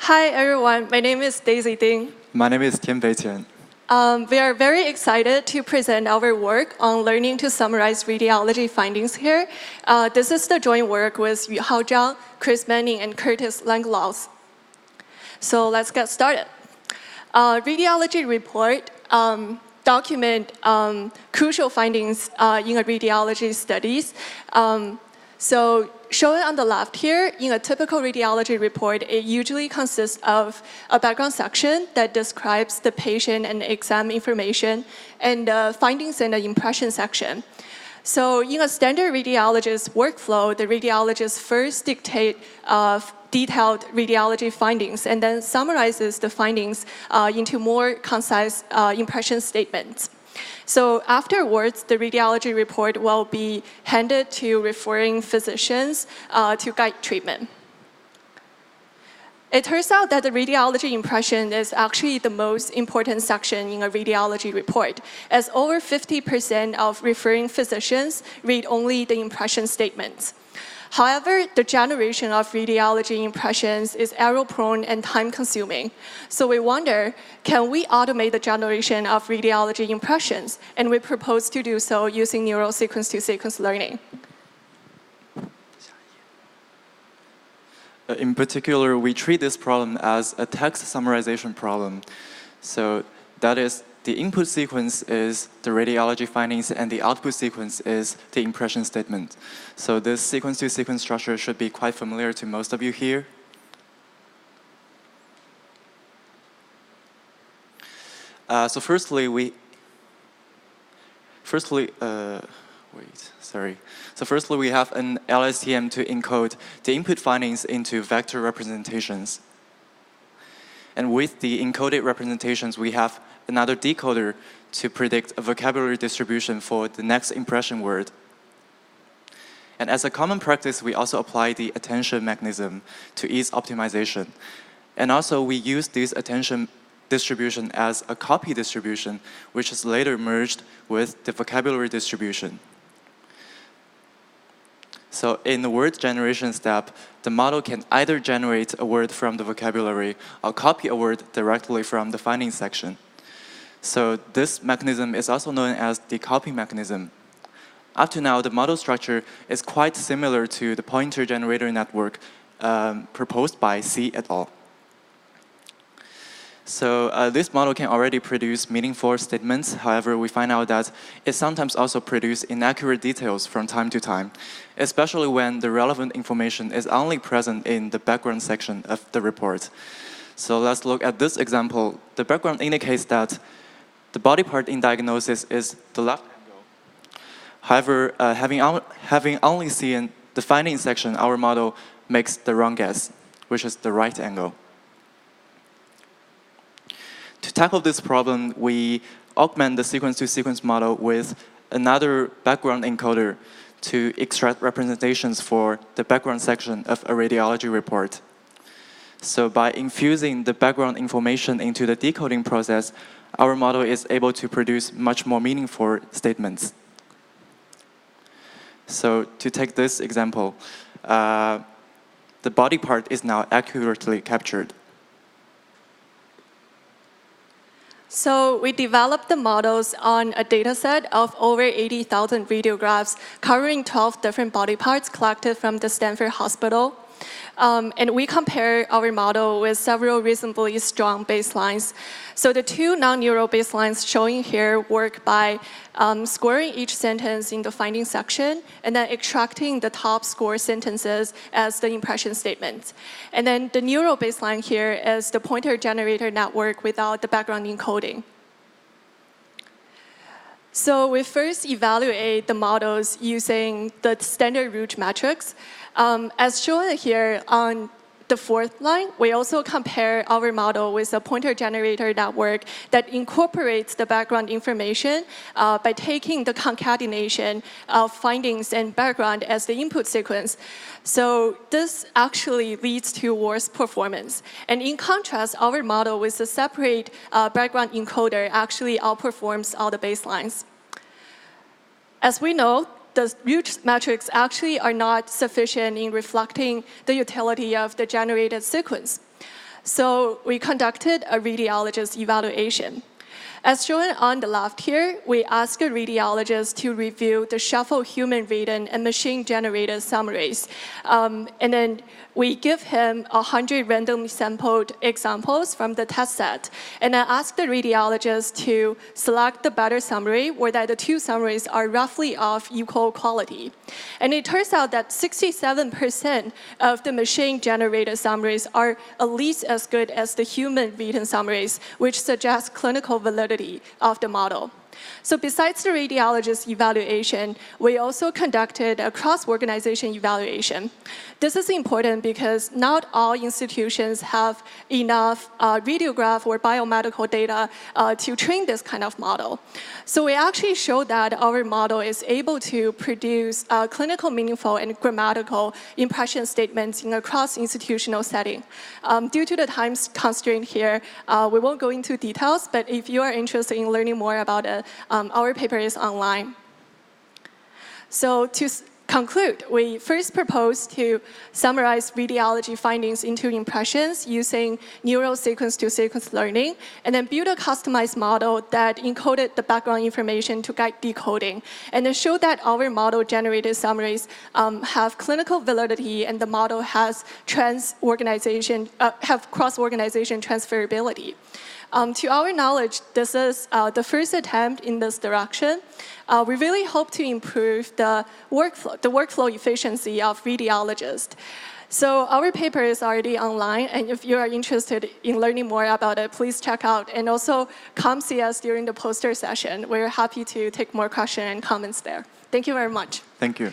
Hi, everyone. My name is Daisy Ding. My name is Tianpei Qian. We are very excited to present our work on learning to summarize radiology findings here. This is the joint work with Yuhao Zhang, Chris Manning, and Curtis Langlaus. So let's get started. Radiology report document crucial findings in a radiology studies. So shown on the left here, in a typical radiology report, it usually consists of a background section that describes the patient and exam information, and the findings in the impression section. So in a standard radiologist workflow, the radiologist first dictate detailed radiology findings and then summarizes the findings into more concise impression statements. So afterwards, the radiology report will be handed to referring physicians to guide treatment. It turns out that the radiology impression is actually the most important section in a radiology report, as over 50% of referring physicians read only the impression statements. However, the generation of radiology impressions is error-prone and time-consuming. So we wonder, can we automate the generation of radiology impressions? And we propose to do so using neural sequence-to-sequence learning. In particular, we treat this problem as a text summarization problem. So that is, the input sequence is the radiology findings, and the output sequence is the impression statement. So this sequence-to-sequence structure should be quite familiar to most of you here. So firstly, we have an LSTM to encode the input findings into vector representations. And with the encoded representations, we have another decoder to predict a vocabulary distribution for the next impression word. And as a common practice, we also apply the attention mechanism to ease optimization. And also, we use this attention distribution as a copy distribution, which is later merged with the vocabulary distribution. So in the word generation step, the model can either generate a word from the vocabulary or copy a word directly from the findings section. So this mechanism is also known as the copy mechanism. Up to now, the model structure is quite similar to the pointer generator network proposed by C et al. So this model can already produce meaningful statements. However, we find out that it sometimes also produces inaccurate details from time to time, especially when the relevant information is only present in the background section of the report. So let's look at this example. The background indicates that the body part in diagnosis is the left angle. However, having only seen the findings section, our model makes the wrong guess, which is the right angle. To tackle this problem, we augment the sequence-to-sequence model with another background encoder to extract representations for the background section of a radiology report. So by infusing the background information into the decoding process, our model is able to produce much more meaningful statements. So to take this example, the body part is now accurately captured. So we developed the models on a data set of over 80,000 radiographs covering 12 different body parts collected from the Stanford hospital. And we compare our model with several reasonably strong baselines. So the two non-neural baselines showing here work by scoring each sentence in the finding section and then extracting the top score sentences as the impression statements. And then the neural baseline here is the pointer generator network without the background encoding. So we first evaluate the models using the standard root metrics. As shown here on the fourth line, we also compare our model with a pointer generator network that incorporates the background information by taking the concatenation of findings and background as the input sequence. So this actually leads to worse performance. And in contrast, our model with a separate background encoder actually outperforms all the baselines. As we know, the root metrics actually are not sufficient in reflecting the utility of the generated sequence. So we conducted a radiologist evaluation. As shown on the left here, we asked a radiologist to review the shuffled human-written and machine-generated summaries. And then we give him 100 randomly sampled examples from the test set. And then ask the radiologist to select the better summary, where that the two summaries are roughly of equal quality. And it turns out that 67% of the machine-generated summaries are at least as good as the human-written summaries, which suggests clinical validity of the model. So besides the radiologist evaluation, we also conducted a cross-organization evaluation. This is important because not all institutions have enough radiograph or biomedical data to train this kind of model. So we actually showed that our model is able to produce clinical, meaningful, and grammatical impression statements in a cross-institutional setting. Due to the time constraint here, we won't go into details, but if you are interested in learning more about it, our paper is online. So to conclude, we first proposed to summarize radiology findings into impressions using neural sequence-to-sequence learning, and then build a customized model that encoded the background information to guide decoding, and then show that our model-generated summaries have clinical validity, and the model has cross-organization transferability. To our knowledge, this is the first attempt in this direction. We really hope to improve the workflow efficiency of radiologists. So our paper is already online, and if you are interested in learning more about it, please check out. And also come see us during the poster session. We're happy to take more questions and comments there. Thank you very much. Thank you.